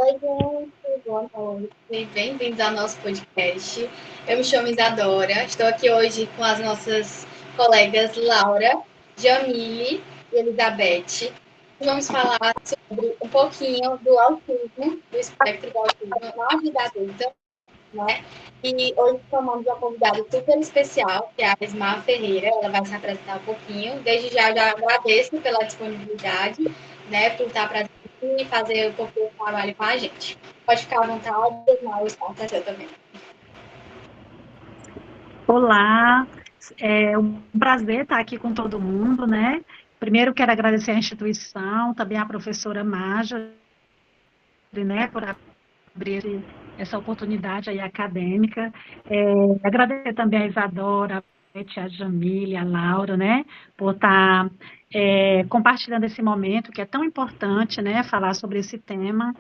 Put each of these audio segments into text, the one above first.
Oi, gente, boa noite. Bem-vindos ao nosso podcast. Eu me chamo Isadora, estou aqui hoje com as nossas colegas Laura, Jamile e Elizabeth. Vamos falar sobre um pouquinho do autismo, do espectro do autismo na vida adulta, né? E hoje chamamos uma convidada super especial, que é a Ismar Ferreira. Ela vai se apresentar um pouquinho. Desde já agradeço pela disponibilidade, né, por estar presente e fazer um pouquinho de trabalho com a gente. Pode ficar à vontade, Ismar, o espaço é seu também. Olá, é um prazer estar aqui com todo mundo, né? Primeiro quero agradecer à instituição, também à professora Marjorie, né, por abrir essa oportunidade aí acadêmica. Agradecer também a Isadora, a Beth, a Jamile, a Laura, né, por estar compartilhando esse momento que é tão importante, né, falar sobre esse tema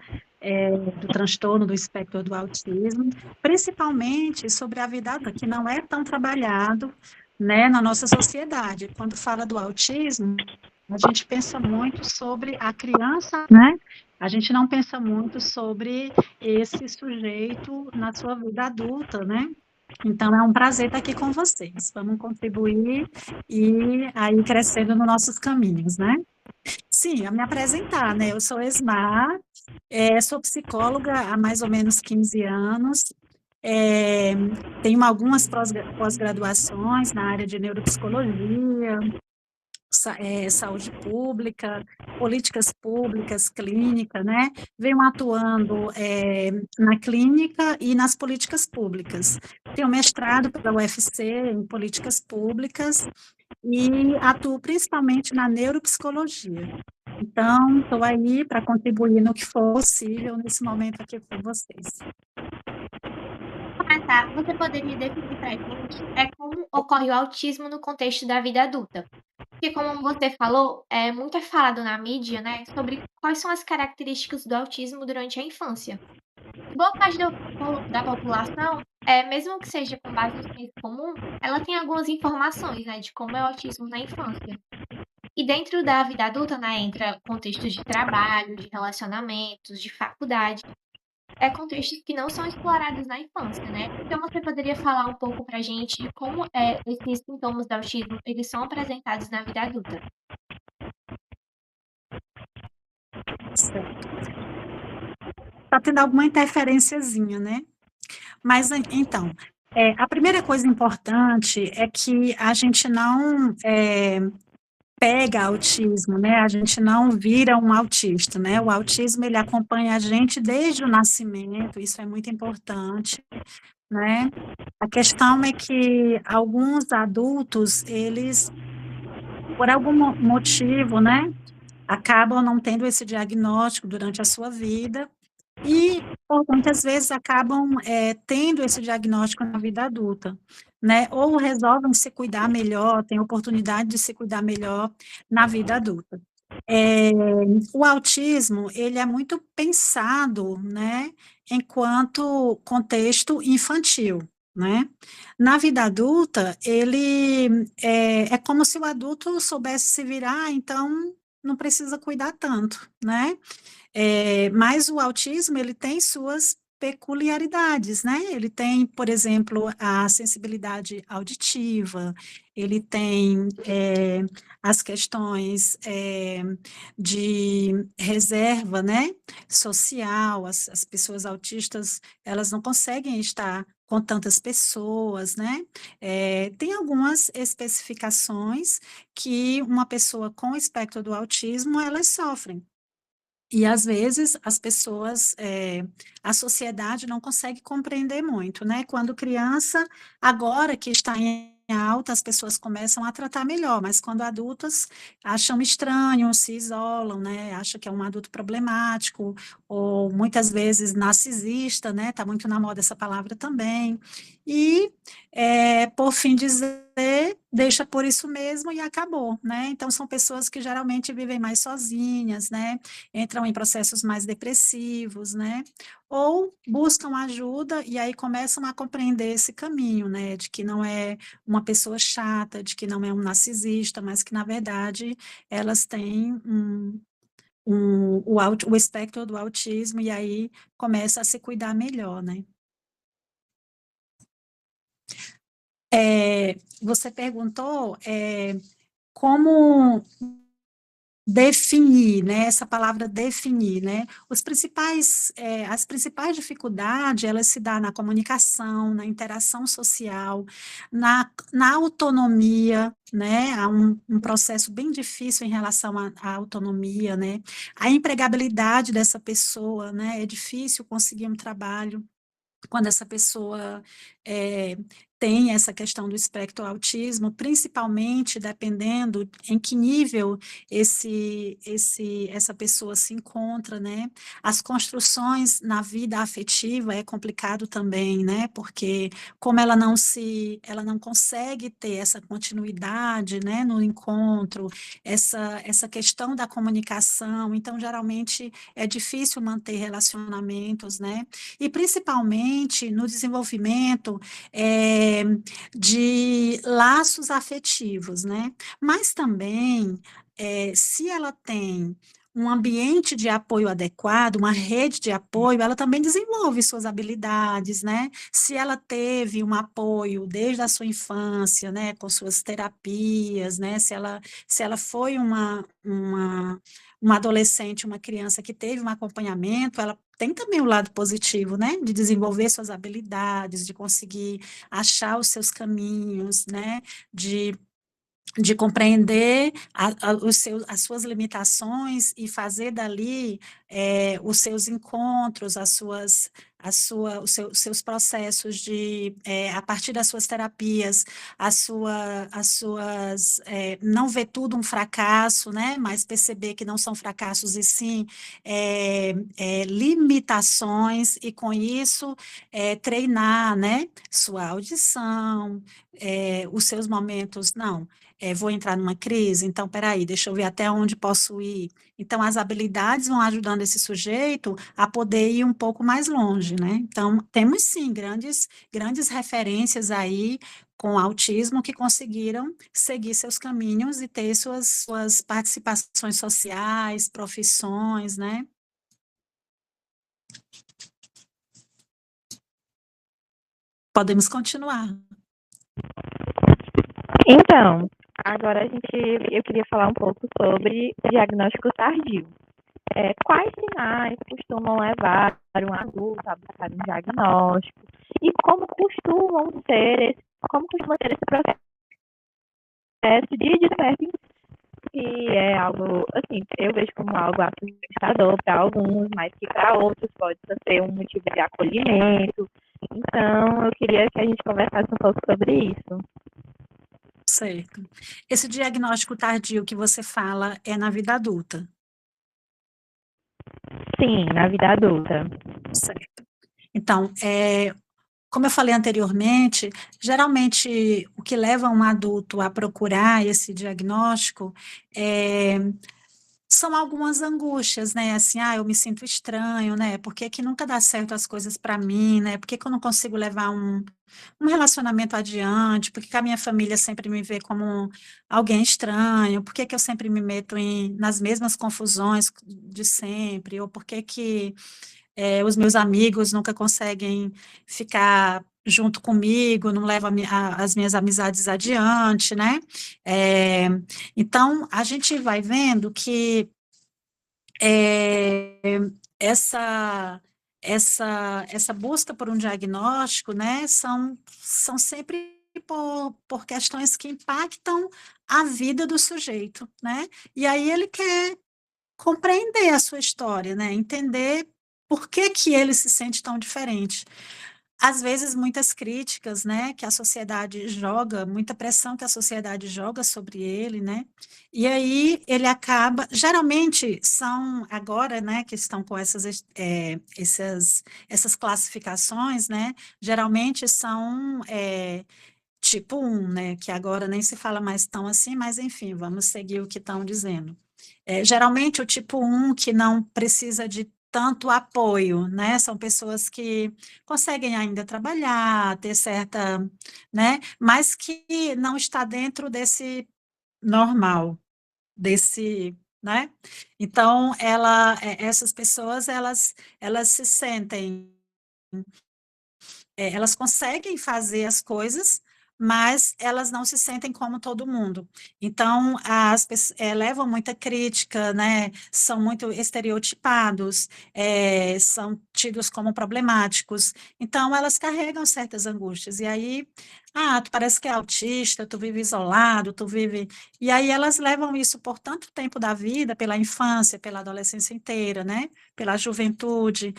do transtorno do espectro do autismo, principalmente sobre a vida adulta, que não é tão trabalhado, né, na nossa sociedade. Quando fala do autismo, a gente pensa muito sobre a criança, né? A gente não pensa muito sobre esse sujeito na sua vida adulta, né? Então, é um prazer estar aqui com vocês. Vamos contribuir e aí crescendo nos nossos caminhos, né? Sim, a me apresentar, né? Eu sou Esmar, sou psicóloga há mais ou menos 15 anos, é, tenho algumas pós-graduações na área de neuropsicologia, saúde pública, políticas públicas, clínica, né? Venho atuando na clínica e nas políticas públicas. Tenho mestrado pela UFC em políticas públicas e atuo principalmente na neuropsicologia. Então, estou aí para contribuir no que for possível nesse momento aqui com vocês. Tá. Você poderia definir para a gente como ocorre o autismo no contexto da vida adulta? Porque, como você falou, muito é falado na mídia, né, sobre quais são as características do autismo durante a infância. Boa parte da população, mesmo que seja com base no senso comum, ela tem algumas informações, né, de como é o autismo na infância. E dentro da vida adulta, né, entra contextos de trabalho, de relacionamentos, de faculdade. Contextos que não são explorados na infância, né. Então você poderia falar um pouco pra gente de como, esses sintomas do autismo, eles são apresentados na vida adulta? Certo. Está tendo alguma interferenciazinha, né? Mas, então, a primeira coisa importante é que a gente não pega autismo, né? A gente não vira um autista, né? O autismo, ele acompanha a gente desde o nascimento, isso é muito importante, né? A questão é que alguns adultos, eles, por algum motivo, né, acabam não tendo esse diagnóstico durante a sua vida, e, por muitas vezes, acabam tendo esse diagnóstico na vida adulta, né? Ou resolvem se cuidar melhor, têm oportunidade de se cuidar melhor na vida adulta. É, o autismo, ele é muito pensado, né, enquanto contexto infantil, né? Na vida adulta, ele é como se o adulto soubesse se virar, então não precisa cuidar tanto, né? Mas o autismo, ele tem suas peculiaridades, né? Ele tem, por exemplo, a sensibilidade auditiva, ele tem as questões de reserva, né, social, as pessoas autistas, elas não conseguem estar com tantas pessoas, né? Tem algumas especificações que uma pessoa com espectro do autismo, elas sofrem. E às vezes as pessoas, a sociedade não consegue compreender muito, né? Quando criança, agora que está em alta, as pessoas começam a tratar melhor, mas quando adultas acham estranho, se isolam, né? Acham que é um adulto problemático, ou muitas vezes narcisista, né? Está muito na moda essa palavra também. E, por fim dizer, deixa por isso mesmo e acabou, né? Então são pessoas que geralmente vivem mais sozinhas, né? Entram em processos mais depressivos, né? Ou buscam ajuda e aí começam a compreender esse caminho, né? De que não é uma pessoa chata, de que não é um narcisista, mas que, na verdade, elas têm o espectro do autismo, e aí começa a se cuidar melhor, né? Você perguntou como definir, né, essa palavra definir, né, as principais dificuldades, elas se dão na comunicação, na interação social, na autonomia, né, há um processo bem difícil em relação à autonomia, né, a empregabilidade dessa pessoa, né, é difícil conseguir um trabalho, quando essa pessoa tem essa questão do espectro autismo, principalmente dependendo em que nível essa pessoa se encontra, né? As construções na vida afetiva é complicado também, né? Porque como ela não consegue ter essa continuidade, né, no encontro, essa questão da comunicação, então geralmente é difícil manter relacionamentos, né? E principalmente no desenvolvimento de laços afetivos, né? Mas também, se ela tem um ambiente de apoio adequado, uma rede de apoio, ela também desenvolve suas habilidades, né? Se ela teve um apoio desde a sua infância, né, com suas terapias, né? Se ela foi uma adolescente, uma criança que teve um acompanhamento, ela tem também o lado positivo, né, de desenvolver suas habilidades, de conseguir achar os seus caminhos, né, de compreender as suas limitações e fazer dali os seus encontros, os seus processos a partir das suas terapias, não ver tudo um fracasso, né? Mas perceber que não são fracassos e sim limitações, e com isso treinar, né? Sua audição, os seus momentos, não vou entrar numa crise, então, peraí, deixa eu ver até onde posso ir. Então, as habilidades vão ajudando esse sujeito a poder ir um pouco mais longe, né? Então, temos sim grandes referências aí com autismo que conseguiram seguir seus caminhos e ter suas participações sociais, profissões, né? Podemos continuar. Então, agora eu queria falar um pouco sobre diagnóstico tardio. Quais sinais costumam levar um adulto a buscar um diagnóstico e como costuma ser esse processo de descoberta, que é algo, assim, eu vejo como algo assustador para alguns, mas que para outros pode ser um motivo de acolhimento. Então, eu queria que a gente conversasse um pouco sobre isso. Certo. Esse diagnóstico tardio que você fala é na vida adulta? Sim, na vida adulta. Certo. Então, como eu falei anteriormente, geralmente o que leva um adulto a procurar esse diagnóstico são algumas angústias, né? Assim, eu me sinto estranho, né? Por que que nunca dá certo as coisas para mim, né? Por que que eu não consigo levar um relacionamento adiante? Por que que a minha família sempre me vê como alguém estranho? Por que que eu sempre me meto nas mesmas confusões de sempre? Ou por que que os meus amigos nunca conseguem ficar junto comigo, não levam as minhas amizades adiante, né? É, então, a gente vai vendo que essa, essa busca por um diagnóstico, né, são sempre por questões que impactam a vida do sujeito, né? E aí ele quer compreender a sua história, né? Entender por que que ele se sente tão diferente. Às vezes, muitas críticas, né, que a sociedade joga, muita pressão que a sociedade joga sobre ele, né? E aí ele acaba, geralmente são agora, né, que estão com essas classificações, né? Geralmente são tipo 1, né? Que agora nem se fala mais tão assim, mas enfim, vamos seguir o que estão dizendo. Geralmente o tipo 1 que não precisa de tanto apoio, né? São pessoas que conseguem ainda trabalhar, ter certa, né? Mas que não está dentro desse normal, desse né? Então, essas pessoas, elas se sentem, elas conseguem fazer as coisas, mas elas não se sentem como todo mundo. Então, levam muita crítica, né? São muito estereotipados, são tidos como problemáticos. Então, elas carregam certas angústias. E aí, tu parece que é autista, tu vive isolado, tu vive. E aí, elas levam isso por tanto tempo da vida, pela infância, pela adolescência inteira, né? Pela juventude,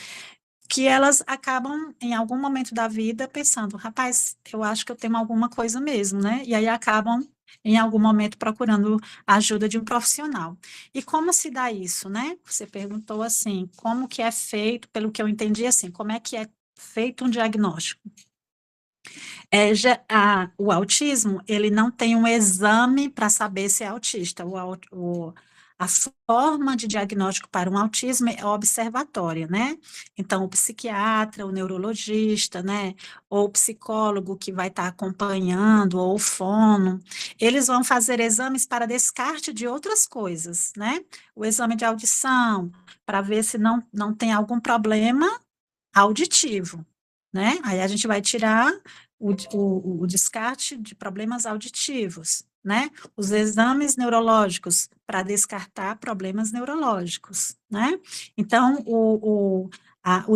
que elas acabam, em algum momento da vida, pensando, rapaz, eu acho que eu tenho alguma coisa mesmo, né? E aí acabam, em algum momento, procurando a ajuda de um profissional. E como se dá isso, né? Você perguntou assim, como que é feito, pelo que eu entendi, assim, como é que é feito um diagnóstico? O autismo, ele não tem um exame para saber se é autista. A forma de diagnóstico para um autismo é observatória, né? Então, o psiquiatra, o neurologista, né? Ou o psicólogo que vai estar acompanhando, ou o fono, eles vão fazer exames para descarte de outras coisas, né? O exame de audição, para ver se não tem algum problema auditivo, né? Aí a gente vai tirar o descarte de problemas auditivos, né? Os exames neurológicos para descartar problemas neurológicos, né? Então, o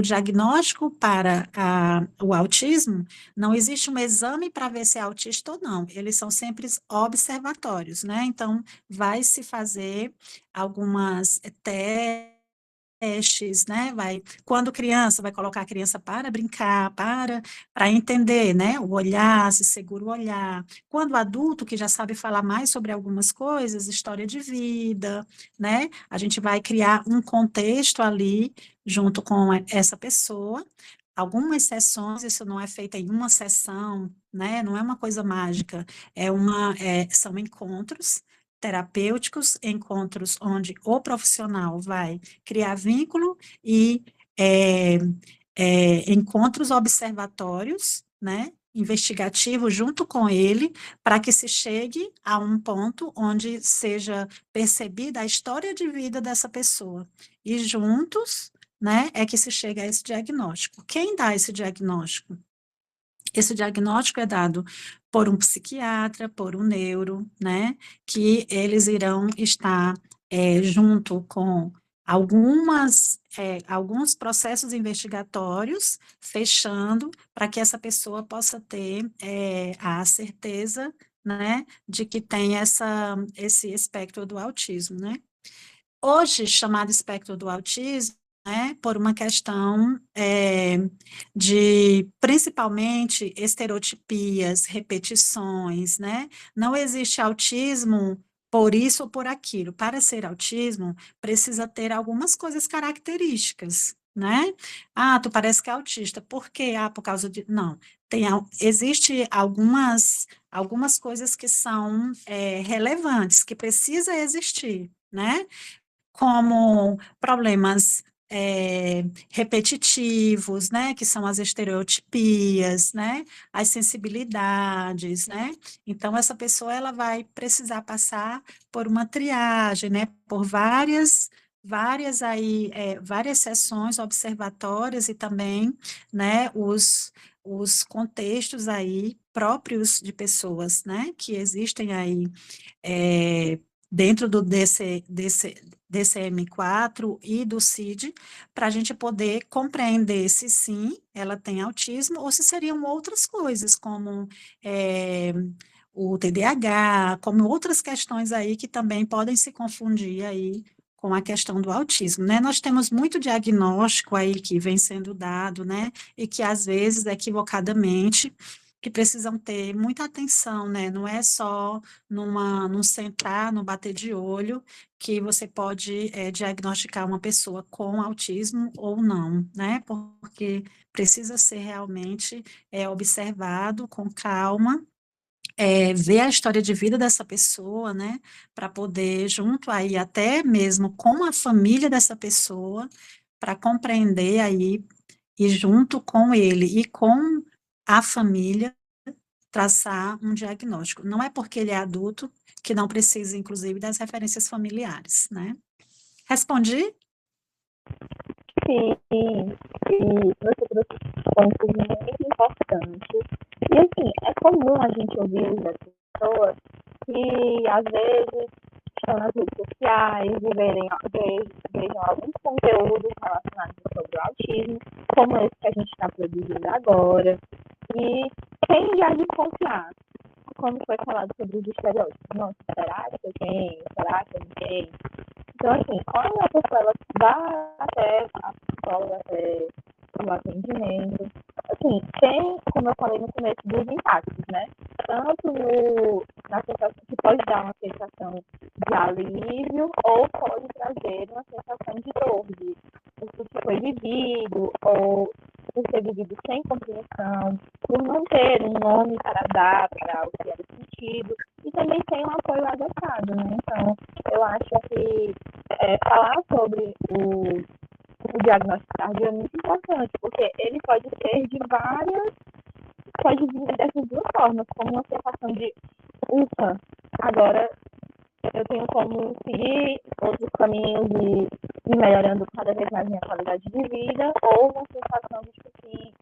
diagnóstico para o autismo, não existe um exame para ver se é autista ou não, eles são sempre observatórios, né? Então, vai se fazer algumas testes, né? Quando criança, vai colocar a criança para brincar, para entender, né? O olhar, se segura o olhar. Quando adulto, que já sabe falar mais sobre algumas coisas, história de vida, né? A gente vai criar um contexto ali, junto com essa pessoa. Algumas sessões, isso não é feito em uma sessão, né? Não é uma coisa mágica, são encontros terapêuticos, encontros onde o profissional vai criar vínculo e é, encontros observatórios, né, investigativos junto com ele, para que se chegue a um ponto onde seja percebida a história de vida dessa pessoa. E juntos, né, é que se chega a esse diagnóstico. Quem dá esse diagnóstico? Esse diagnóstico é dado por um psiquiatra, por um neuro, né, que eles irão estar junto com alguns processos investigatórios, fechando, para que essa pessoa possa ter a certeza, né, de que tem esse espectro do autismo, né. Hoje, chamado espectro do autismo, né, por uma questão de, principalmente, estereotipias, repetições, né? Não existe autismo por isso ou por aquilo. Para ser autismo, precisa ter algumas coisas características, né? Tu parece que é autista. Por quê? Por causa de... Não. Existe algumas coisas que são relevantes, que precisa existir, né? Como problemas repetitivos, né, que são as estereotipias, né, as sensibilidades, né, então essa pessoa ela vai precisar passar por uma triagem, né, por várias sessões observatórias e também, né, os contextos aí próprios de pessoas, né, que existem aí dentro do DCM-4 e do CID, para a gente poder compreender se sim, ela tem autismo, ou se seriam outras coisas, como o TDAH, como outras questões aí que também podem se confundir aí com a questão do autismo, né? Nós temos muito diagnóstico aí que vem sendo dado, né? E que às vezes, equivocadamente, que precisam ter muita atenção, né? Não é só num sentar, no bater de olho, que você pode diagnosticar uma pessoa com autismo ou não, né? Porque precisa ser realmente observado com calma, ver a história de vida dessa pessoa, né? Para poder, junto aí, até mesmo com a família dessa pessoa, para compreender aí, e junto com ele e com a família, traçar um diagnóstico. Não é porque ele é adulto que não precisa, inclusive, das referências familiares, né? Respondi? Sim, e você trouxe pontos muito importantes. E assim, é comum a gente ouvir das pessoas que às vezes estão nas redes sociais e vejam alguns conteúdos relacionados sobre o autismo, como esse que a gente está produzindo agora, e tende a desconfiar, como foi falado sobre os estereótipos. Nossa, será que eu tenho? Será que eu não tenho? Então, assim, quando a pessoa ela vai até a psicóloga, até o atendimento, assim, tem, como eu falei no começo, dos impactos, né? Tanto na sensação, que pode dar uma sensação de alívio ou pode trazer uma sensação de dor, de o que foi vivido, ou por ser vivido sem compreensão, por não ter um nome para dar para o que era sentido, e também tem um apoio adequado, né? Então, eu acho que falar sobre o diagnóstico tardio é muito importante, porque ele pode ser de várias, pode vir dessas duas formas, como uma sensação de ufa, agora eu tenho como seguir outros caminhos e ir melhorando cada vez mais minha qualidade de vida, ou uma sensação de tipo assim,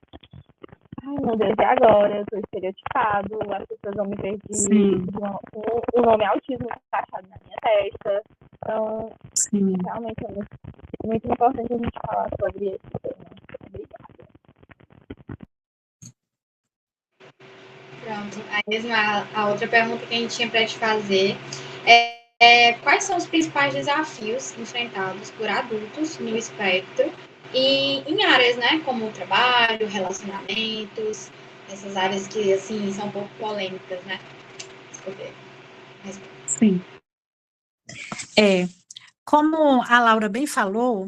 ai meu Deus, e agora? Eu estou estereotipado, as pessoas vão me ver Sim, o nome autismo encaixado na minha testa. Então, sim. realmente é muito importante a gente falar sobre esse tema. Obrigada. Pronto. Aí mesmo a outra pergunta que a gente tinha para te fazer quais são os principais desafios enfrentados por adultos no espectro e em áreas, né, como o trabalho, relacionamentos, essas áreas que, assim, são um pouco polêmicas, né? Se puder responder. Sim. Como a Laura bem falou,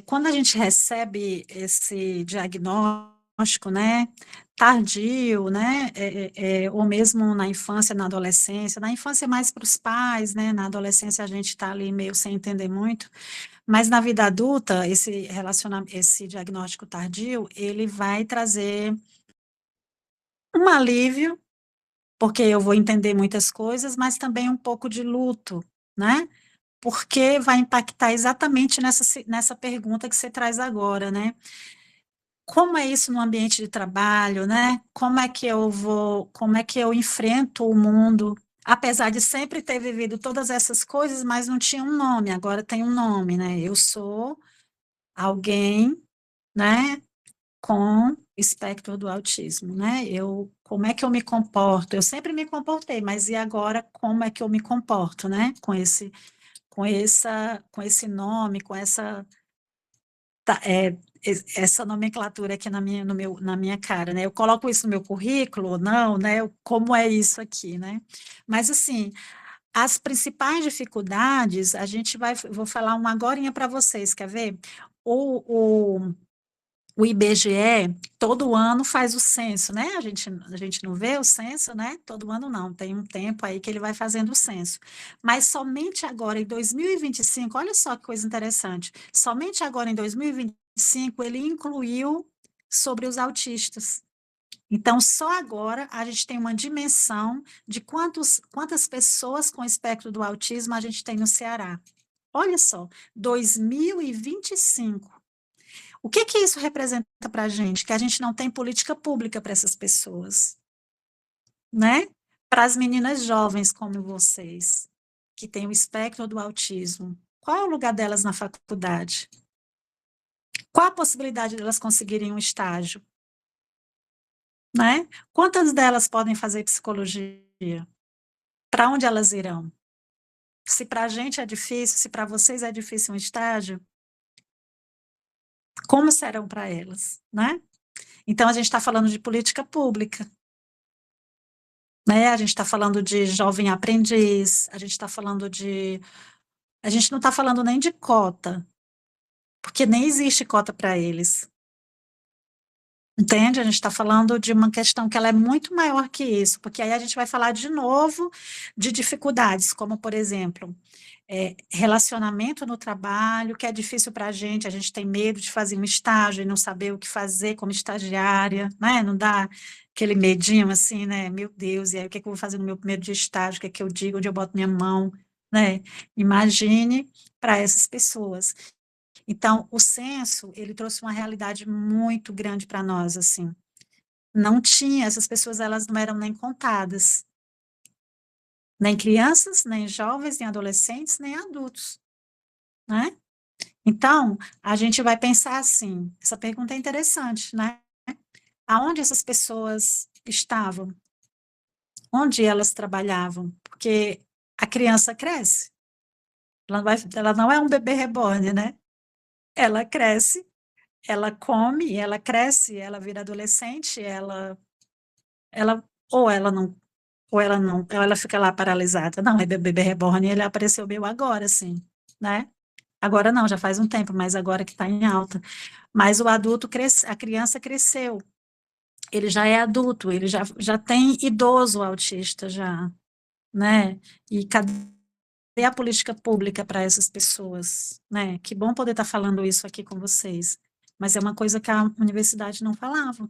quando a gente recebe esse diagnóstico, né, tardio, né, ou mesmo na infância, na infância é mais para os pais, né, na adolescência a gente está ali meio sem entender muito, mas na vida adulta, esse diagnóstico tardio, ele vai trazer um alívio, porque eu vou entender muitas coisas, mas também um pouco de luto, né? Porque vai impactar exatamente nessa pergunta que você traz agora, né? Como é isso no ambiente de trabalho, né? Como é que eu enfrento o mundo, apesar de sempre ter vivido todas essas coisas, mas não tinha um nome, agora tem um nome, né? Eu sou alguém, né, com espectro do autismo, né? Como é que eu me comporto? Eu sempre me comportei, mas e agora como é que eu me comporto, né? Com esse nome, com essa nomenclatura aqui na minha cara, né? Eu coloco isso no meu currículo ou não, né? Como é isso aqui, né? Mas, assim, as principais dificuldades, vou falar uma agorinha para vocês, quer ver? O IBGE, todo ano faz o censo, né? A gente não vê o censo, né? Todo ano não, tem um tempo aí que ele vai fazendo o censo. Mas somente agora, em 2025, olha só que coisa interessante, somente agora em 2025 ele incluiu sobre os autistas. Então, só agora a gente tem uma dimensão de quantas pessoas com espectro do autismo a gente tem no Ceará. Olha só, 2025. O que que isso representa para a gente? Que a gente não tem política pública para essas pessoas, né? Para as meninas jovens como vocês, que têm o espectro do autismo, qual é o lugar delas na faculdade? Qual a possibilidade delas conseguirem um estágio, né? Quantas delas podem fazer psicologia? Para onde elas irão? Se para a gente é difícil, se para vocês é difícil um estágio, como serão para elas, né? Então, a gente está falando de política pública, né? A gente está falando de jovem aprendiz, a gente não está falando nem de cota, porque nem existe cota para eles, entende? A gente está falando de uma questão que ela é muito maior que isso, porque aí a gente vai falar de novo de dificuldades, como, por exemplo, relacionamento no trabalho, que é difícil para a gente tem medo de fazer um estágio e não saber o que fazer como estagiária, né? Não dá aquele medinho assim, né? Meu Deus, e aí o que é que eu vou fazer no meu primeiro dia de estágio? O que é que eu digo? Onde eu boto minha mão? Né? Imagine para essas pessoas. Então, o censo, ele trouxe uma realidade muito grande para nós, assim. Não tinha, essas pessoas, elas não eram nem contadas. Nem crianças, nem jovens, nem adolescentes, nem adultos, né? Então, a gente vai pensar assim, essa pergunta é interessante, né? Aonde essas pessoas estavam? Onde elas trabalhavam? Porque a criança cresce, ela não é um bebê reborn, né? Ela cresce, ela come, ela cresce, ela vira adolescente, ela, ou ela não, ou ela fica lá paralisada. Não, é bebê reborn, ele apareceu meio agora, assim, né? Agora não, já faz um tempo, mas agora que está em alta. Mas o adulto cresce, a criança cresceu, ele já é adulto, ele já tem idoso autista já, né? E cadê a política pública para essas pessoas, né? Que bom poder estar falando isso aqui com vocês, mas é uma coisa que a universidade não falava,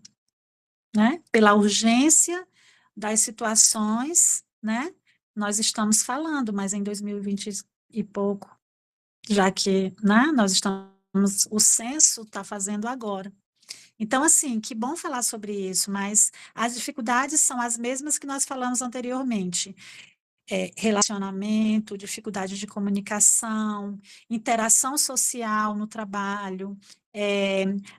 né? Pela urgência das situações, né? Nós estamos falando, mas em 2020 e pouco, já que, né, nós estamos, o censo está fazendo agora. Então, assim, que bom falar sobre isso, mas as dificuldades são as mesmas que nós falamos anteriormente. Relacionamento, dificuldade de comunicação, interação social no trabalho,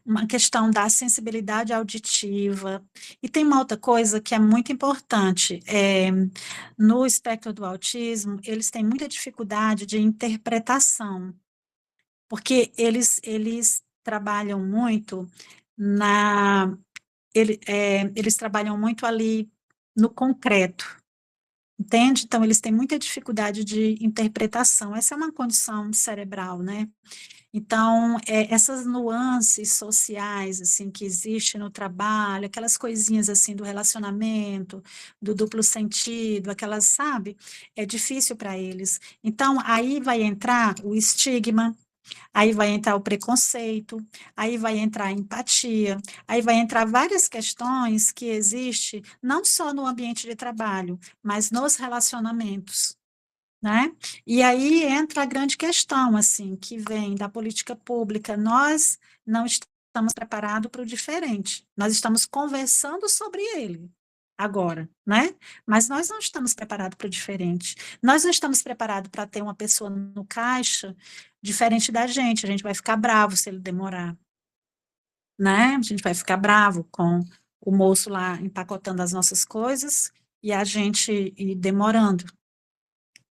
uma questão da sensibilidade auditiva. E tem uma outra coisa que é muito importante. No espectro do autismo, eles têm muita dificuldade de interpretação, porque eles trabalham muito eles trabalham muito ali no concreto, entende? Então, eles têm muita dificuldade de interpretação. Essa é uma condição cerebral, né? Então, essas nuances sociais, assim, que existem no trabalho, aquelas coisinhas, assim, do relacionamento, do duplo sentido, aquelas, sabe? É difícil para eles. Então, aí vai entrar o estigma, aí vai entrar o preconceito, aí vai entrar a empatia, aí vai entrar várias questões que existem não só no ambiente de trabalho, mas nos relacionamentos, né? E aí entra a grande questão, assim, que vem da política pública. Nós não estamos preparados para o diferente. Nós estamos conversando sobre ele agora, né? Mas nós não estamos preparados para o diferente. Nós não estamos preparados para ter uma pessoa no caixa diferente da gente. A gente vai ficar bravo se ele demorar, né? A gente vai ficar bravo com o moço lá empacotando as nossas coisas e a gente ir demorando.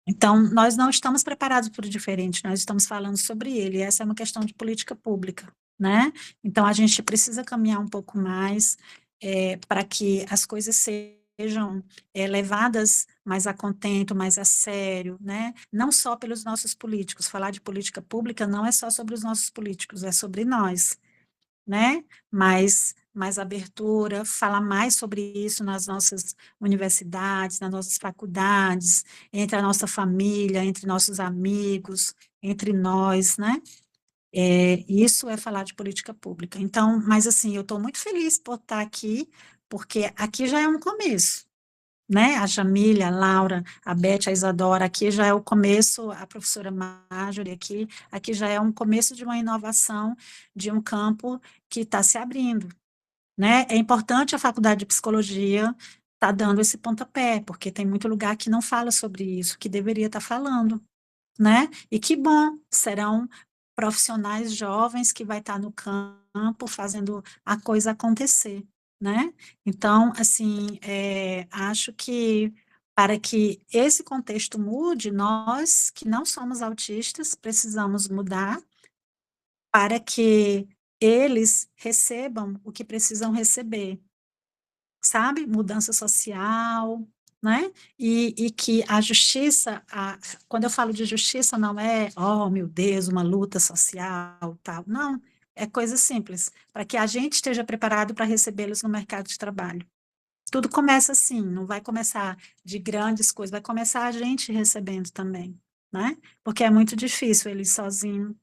Então, nós não estamos preparados para o diferente, nós estamos falando sobre ele, e essa é uma questão de política pública, né? Então, a gente precisa caminhar um pouco mais para que as coisas sejam levadas mais a contento, mais a sério, né? Não só pelos nossos políticos, falar de política pública não é só sobre os nossos políticos, é sobre nós, né? Mais abertura, falar mais sobre isso nas nossas universidades, nas nossas faculdades, entre a nossa família, entre nossos amigos, entre nós, né? Isso é falar de política pública. Então, mas assim, eu estou muito feliz por estar aqui, porque aqui já é um começo, né? A Jamília, a Laura, a Beth, a Isadora, aqui já é o começo, a professora Marjorie aqui já é um começo de uma inovação de um campo que está se abrindo, né? É importante a faculdade de psicologia estar dando esse pontapé, porque tem muito lugar que não fala sobre isso, que deveria estar falando, né? E que bom, serão profissionais jovens que vai estar no campo fazendo a coisa acontecer, né? Então, assim, acho que para que esse contexto mude, nós que não somos autistas precisamos mudar para que eles recebam o que precisam receber, sabe? Mudança social, né? E que a justiça, quando eu falo de justiça, não é, oh, meu Deus, uma luta social, tal. Não, é coisa simples, para que a gente esteja preparado para recebê-los no mercado de trabalho. Tudo começa assim, não vai começar de grandes coisas, vai começar a gente recebendo também, né? Porque é muito difícil eles sozinhos.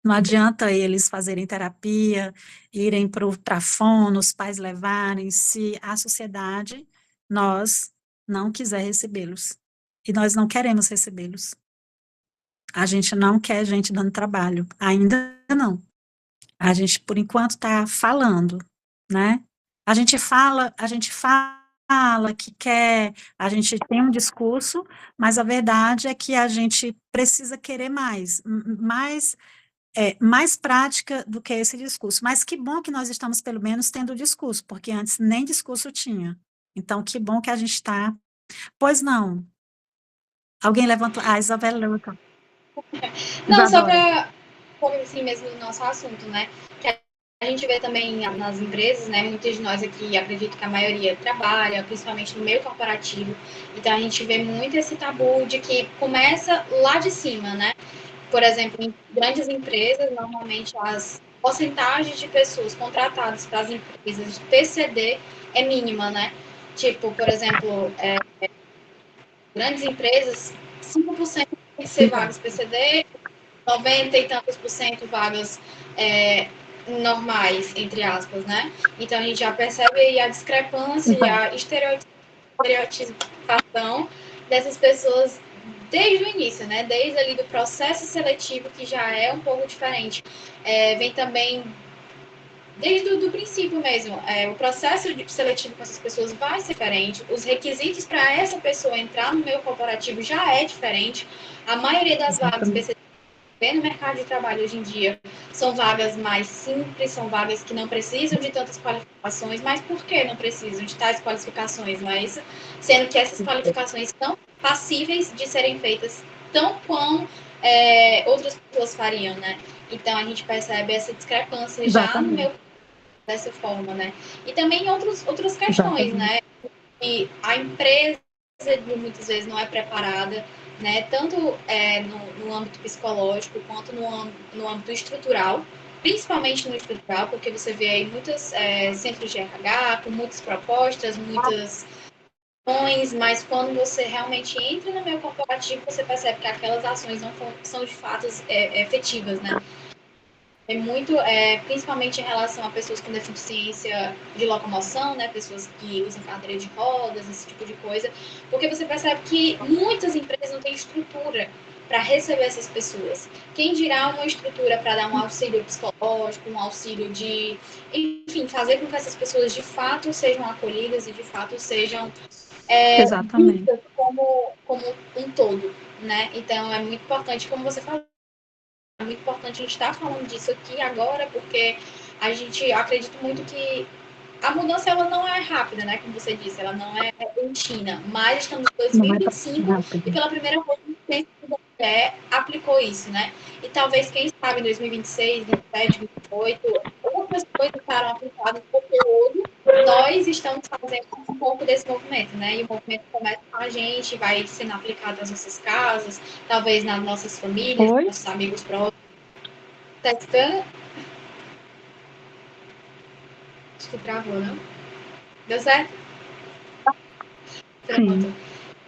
Não adianta eles fazerem terapia, irem para fono, os pais levarem, se a sociedade, nós, não quiser recebê-los. E nós não queremos recebê-los. A gente não quer gente dando trabalho, ainda não. A gente, por enquanto, está falando, né? A gente fala que quer, a gente tem um discurso, mas a verdade é que a gente precisa querer mais, mais prática do que esse discurso. Mas que bom que nós estamos, pelo menos, tendo discurso, porque antes nem discurso tinha. Então, que bom que a gente está. Pois não. Alguém levantou. Ah, Isabela levantou. Não, só Isadora. para assim mesmo no nosso assunto, né? Que a gente vê também nas empresas, né? Muitos de nós aqui, acredito que a maioria trabalha, principalmente no meio corporativo. Então a gente vê muito esse tabu de que começa lá de cima, né? Por exemplo, em grandes empresas, normalmente as porcentagens de pessoas contratadas para as empresas de PCD é mínima, né? Tipo, por exemplo, grandes empresas, 5% tem que ser vagas PCD, 90 e tantos por cento vagas normais, entre aspas, né? Então a gente já percebe aí a discrepância e a estereotipação dessas pessoas desde o início, né? Desde ali do processo seletivo, que já é um pouco diferente. Vem também desde o princípio mesmo. O processo seletivo com essas pessoas vai ser diferente. Os requisitos para essa pessoa entrar no meio corporativo já é diferente. A maioria das vagas no mercado de trabalho hoje em dia são vagas mais simples, são vagas que não precisam de tantas qualificações, mas por que não precisam de tais qualificações, não é isso? Sendo que essas qualificações são passíveis de serem feitas tão quão outras pessoas fariam, né? Então a gente percebe essa discrepância já no meu dessa forma, né? E também outras questões, né? E a empresa muitas vezes não é preparada, né? Tanto no âmbito psicológico quanto no âmbito estrutural, principalmente no estrutural, porque você vê aí muitos centros de RH com muitas propostas, muitas ações, mas quando você realmente entra no meio corporativo, você percebe que aquelas ações não são de fato efetivas, né? Muito, principalmente em relação a pessoas com deficiência de locomoção, né? Pessoas que usam cadeira de rodas, esse tipo de coisa, porque você percebe que muitas empresas não têm estrutura para receber essas pessoas. Quem dirá uma estrutura para dar um auxílio psicológico, um auxílio de, enfim, fazer com que essas pessoas de fato sejam acolhidas e de fato sejam vistas como um todo, né? Então é muito importante, como você falou, é muito importante a gente estar falando disso aqui agora, porque a gente acredita muito que a mudança ela não é rápida, né? Como você disse, ela não é repentina, mas estamos em 2025 e pela primeira vez a mulher aplicou isso, né? E talvez, quem sabe, em 2026, 2027, 2028, outras coisas estarão aplicadas, porque hoje nós estamos fazendo um pouco desse movimento, né? E o movimento começa com a gente, vai sendo aplicado nas nossas casas, talvez nas nossas famílias, nos nossos amigos próximos. Tá escutando? Acho que travou, não? Deu certo? Pronto.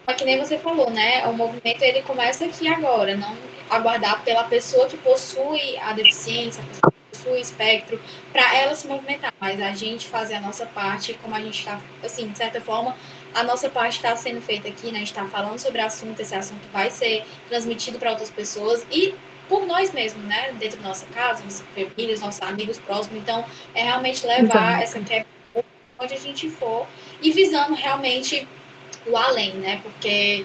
Mas que nem você falou, né? O movimento ele começa aqui agora, não aguardar pela pessoa que possui a deficiência, a pessoa que possui o espectro, para ela se movimentar, mas a gente fazer a nossa parte, como a gente está, assim, de certa forma, a nossa parte está sendo feita aqui, né? A gente está falando sobre o assunto, esse assunto vai ser transmitido para outras pessoas e por nós mesmos, né? Dentro da nossa casa, nossas famílias, nossos amigos próximos. Então, é realmente levar essa quebra onde a gente for e visando realmente o além, né? Porque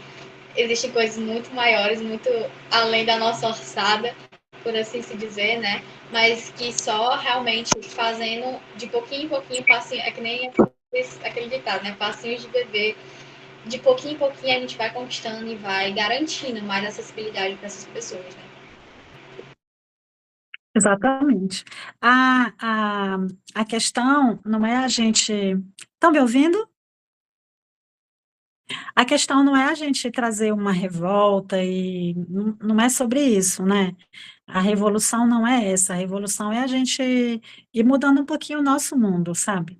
existem coisas muito maiores, muito além da nossa orçada, por assim se dizer, né? Mas que só realmente fazendo de pouquinho em pouquinho, passinho, é que nem aquele ditado, né? Passinhos de bebê, de pouquinho em pouquinho a gente vai conquistando e vai garantindo mais acessibilidade para essas pessoas, né? Exatamente. A questão não é a gente. Estão me ouvindo? A questão não é a gente trazer uma revolta e não é sobre isso, né? A revolução não é essa. A revolução é a gente ir mudando um pouquinho o nosso mundo, sabe?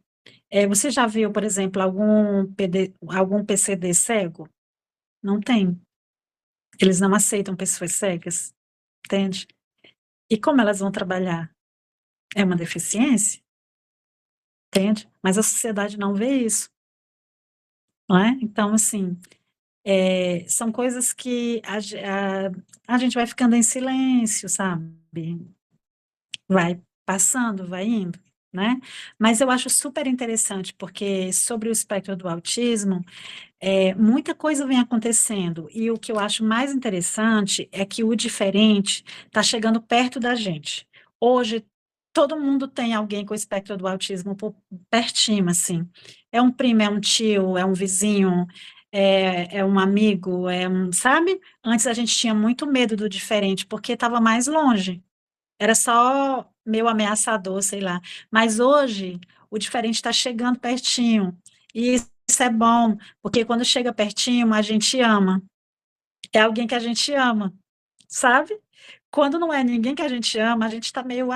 Você já viu, por exemplo, algum PCD cego? Não tem. Eles não aceitam pessoas cegas, entende? E como elas vão trabalhar? É uma deficiência, entende? Mas a sociedade não vê isso, não é? Então, assim, são coisas que a gente vai ficando em silêncio, sabe? Vai passando, vai indo, né? Mas eu acho super interessante, porque sobre o espectro do autismo, muita coisa vem acontecendo, e o que eu acho mais interessante é que o diferente está chegando perto da gente. Hoje, todo mundo tem alguém com espectro do autismo pertinho, assim. É um primo, é um tio, é um vizinho, é um amigo, sabe? Antes a gente tinha muito medo do diferente, porque estava mais longe. Era só meio ameaçador, sei lá. Mas hoje, o diferente está chegando pertinho. E isso é bom, porque quando chega pertinho, a gente ama. É alguém que a gente ama, sabe? Quando não é ninguém que a gente ama, a gente está meio,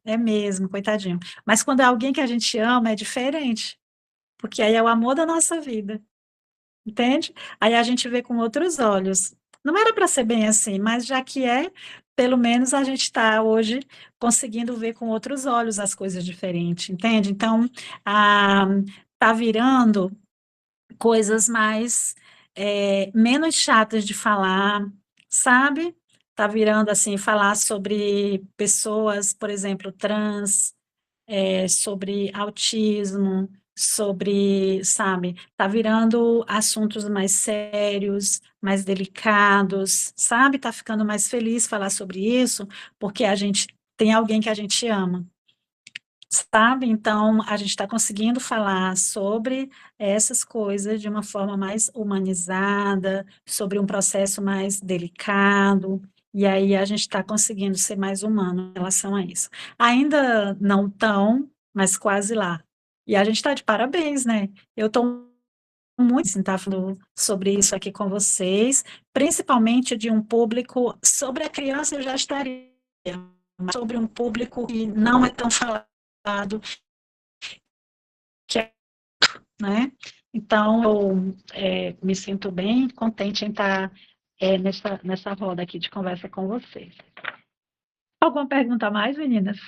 é mesmo, coitadinho. Mas quando é alguém que a gente ama, é diferente, porque aí é o amor da nossa vida. Entende? Aí a gente vê com outros olhos. Não era para ser bem assim, mas já que é, pelo menos a gente está hoje conseguindo ver com outros olhos as coisas diferentes, entende? Então, tá virando coisas mais, menos chatas de falar, sabe? Tá virando assim, falar sobre pessoas, por exemplo, trans, sobre autismo, sobre, sabe, tá virando assuntos mais sérios, mais delicados, sabe? Tá ficando mais feliz falar sobre isso, porque a gente tem alguém que a gente ama, sabe? Então, a gente está conseguindo falar sobre essas coisas de uma forma mais humanizada, sobre um processo mais delicado, e aí a gente está conseguindo ser mais humano em relação a isso. Ainda não tão, mas quase lá. E a gente está de parabéns, né? Eu estou muito assim, tá falando sobre isso aqui com vocês, principalmente de um público, sobre a criança eu já estaria, mas sobre um público que não é tão falado, que é, né? Então, eu me sinto bem contente em estar nessa roda aqui de conversa com vocês. Alguma pergunta a mais, meninas?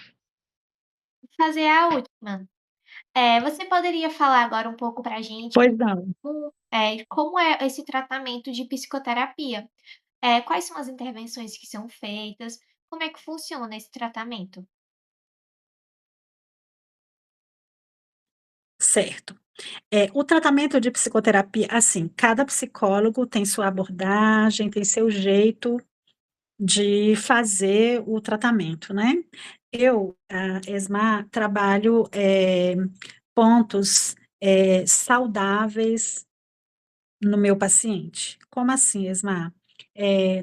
Vou fazer a última. Você poderia falar agora um pouco para a gente Pois não. como é esse tratamento de psicoterapia? Quais são as intervenções que são feitas? Como é que funciona esse tratamento? Certo. O tratamento de psicoterapia, assim, cada psicólogo tem sua abordagem, tem seu jeito de fazer o tratamento, né? Eu, Esma, trabalho pontos saudáveis no meu paciente. Como assim, Esma?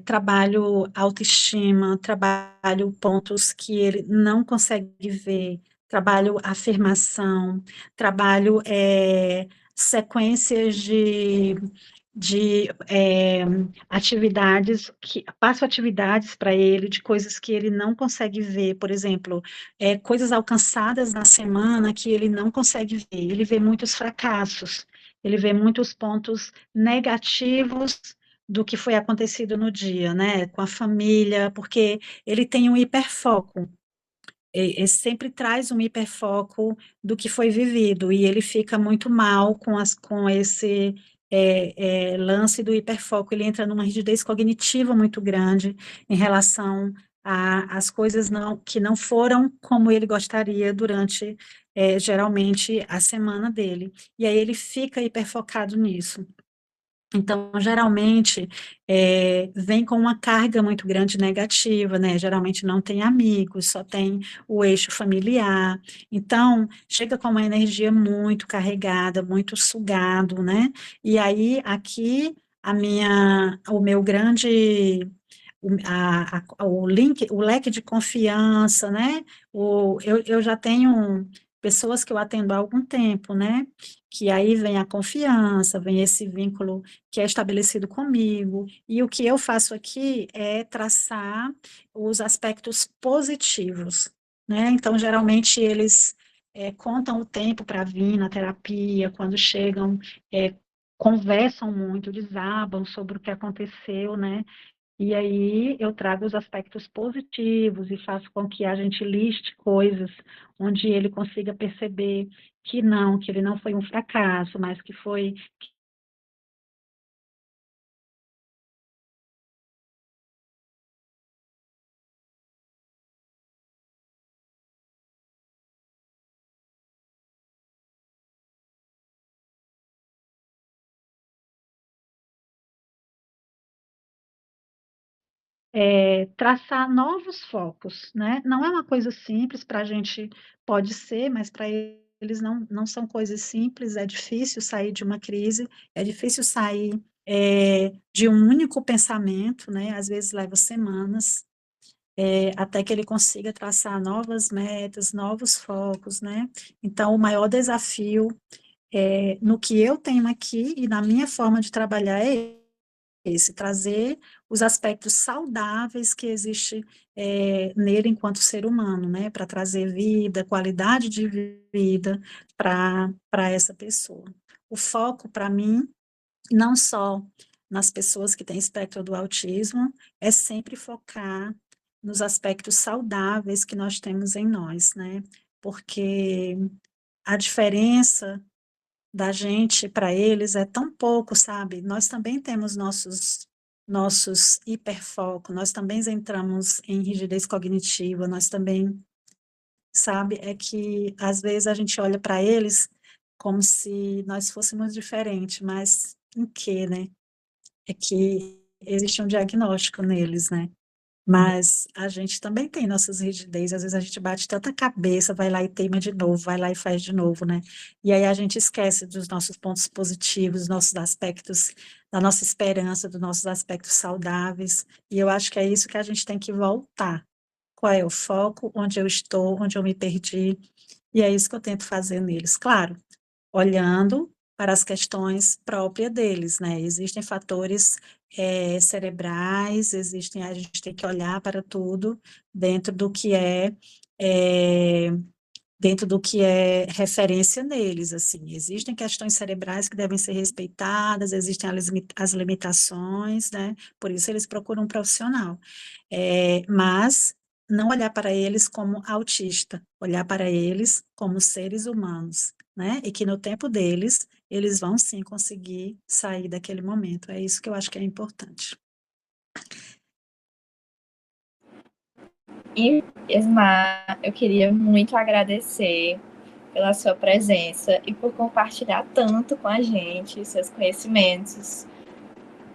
Trabalho autoestima, trabalho pontos que ele não consegue ver, trabalho afirmação, trabalho sequências de atividades, passo atividades para ele, de coisas que ele não consegue ver, por exemplo, coisas alcançadas na semana que ele não consegue ver, ele vê muitos fracassos, ele vê muitos pontos negativos do que foi acontecido no dia, né, com a família, porque ele tem um hiperfoco, sempre traz um hiperfoco do que foi vivido, e ele fica muito mal com esse lance do hiperfoco, ele entra numa rigidez cognitiva muito grande em relação às coisas que não foram como ele gostaria durante, geralmente, a semana dele, e aí ele fica hiperfocado nisso. Então, geralmente, vem com uma carga muito grande negativa, né? Geralmente não tem amigos, só tem o eixo familiar. Então, chega com uma energia muito carregada, muito sugado, né? E aí, aqui, o meu grande o leque de confiança, né? Eu já tenho pessoas que eu atendo há algum tempo, né? Que aí vem a confiança, vem esse vínculo que é estabelecido comigo, e o que eu faço aqui é traçar os aspectos positivos, né? Então, geralmente, eles contam o tempo para vir na terapia, quando chegam, conversam muito, desabam sobre o que aconteceu, né? E aí eu trago os aspectos positivos e faço com que a gente liste coisas onde ele consiga perceber que ele não foi um fracasso, mas que foi. Traçar novos focos, né? Não é uma coisa simples para a gente, pode ser, mas para eles não são coisas simples, é difícil sair de uma crise, é difícil sair de um único pensamento, né? Às vezes leva semanas, até que ele consiga traçar novas metas, novos focos, né? Então, o maior desafio no que eu tenho aqui e na minha forma de trabalhar é esse, trazer os aspectos saudáveis que existe nele enquanto ser humano, né, para trazer vida, qualidade de vida para essa pessoa. O foco, para mim, não só nas pessoas que têm espectro do autismo, é sempre focar nos aspectos saudáveis que nós temos em nós, né, porque a diferença da gente para eles é tão pouco, sabe? Nós também temos nossos hiperfoco, nós também entramos em rigidez cognitiva, nós também, sabe? É que às vezes a gente olha para eles como se nós fôssemos diferentes, mas em quê, né? É que existe um diagnóstico neles, né? Mas a gente também tem nossas rigidez, às vezes a gente bate tanta cabeça, vai lá e teima de novo, vai lá e faz de novo, né? E aí a gente esquece dos nossos pontos positivos, dos nossos aspectos, da nossa esperança, dos nossos aspectos saudáveis, e eu acho que é isso que a gente tem que voltar. Qual é o foco, onde eu estou, onde eu me perdi, e é isso que eu tento fazer neles. Claro, olhando para as questões próprias deles, né? Existem fatores cerebrais, a gente tem que olhar para tudo dentro do que é, dentro do que é referência neles, assim. Existem questões cerebrais que devem ser respeitadas, existem as limitações, né? Por isso eles procuram um profissional. Mas não olhar para eles como autista, olhar para eles como seres humanos, né? E que no tempo deles, eles vão sim conseguir sair daquele momento. É isso que eu acho que é importante. E, Esmar, eu queria muito agradecer pela sua presença e por compartilhar tanto com a gente seus conhecimentos,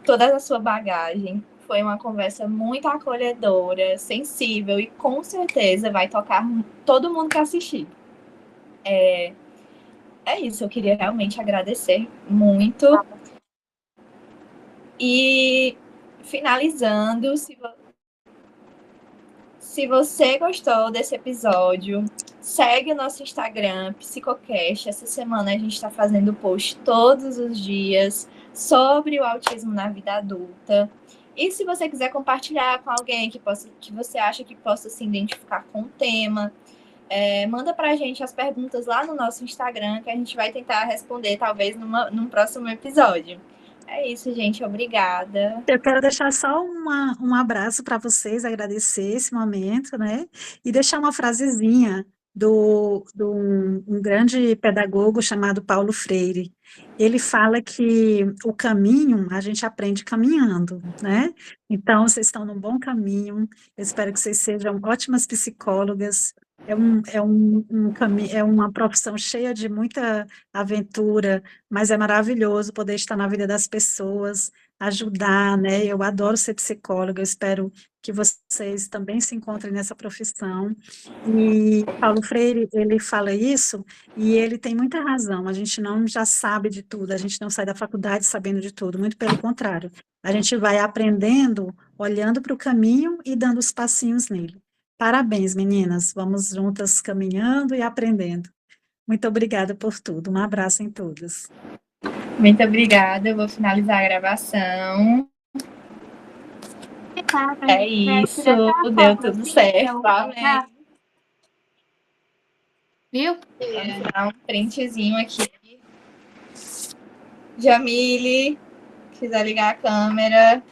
toda a sua bagagem. Foi uma conversa muito acolhedora, sensível e com certeza vai tocar todo mundo que assistir. É isso, eu queria realmente agradecer muito. E finalizando, se você gostou desse episódio, segue o nosso Instagram, Psicocast. Essa semana a gente está fazendo post todos os dias sobre o autismo na vida adulta. E se você quiser compartilhar com alguém que você acha que possa se identificar com o tema, manda para a gente as perguntas lá no nosso Instagram, que a gente vai tentar responder, talvez, num próximo episódio. É isso, gente. Obrigada. Eu quero deixar só um abraço para vocês, agradecer esse momento, né? E deixar uma frasezinha do um grande pedagogo chamado Paulo Freire. Ele fala que o caminho a gente aprende caminhando, né? Então, vocês estão num bom caminho. Eu espero que vocês sejam ótimas psicólogas. É uma profissão cheia de muita aventura, mas é maravilhoso poder estar na vida das pessoas, ajudar, né? Eu adoro ser psicóloga, eu espero que vocês também se encontrem nessa profissão. E Paulo Freire, ele fala isso e ele tem muita razão. A gente não já sabe de tudo, a gente não sai da faculdade sabendo de tudo, muito pelo contrário. A gente vai aprendendo, olhando para o caminho e dando os passinhos nele. Parabéns, meninas. Vamos juntas caminhando e aprendendo. Muito obrigada por tudo. Um abraço em todas. Muito obrigada. Eu vou finalizar a gravação. É isso. Deu tudo certo. Valeu. Viu? Vou tirar um printzinho aqui. Jamile, quiser ligar a câmera.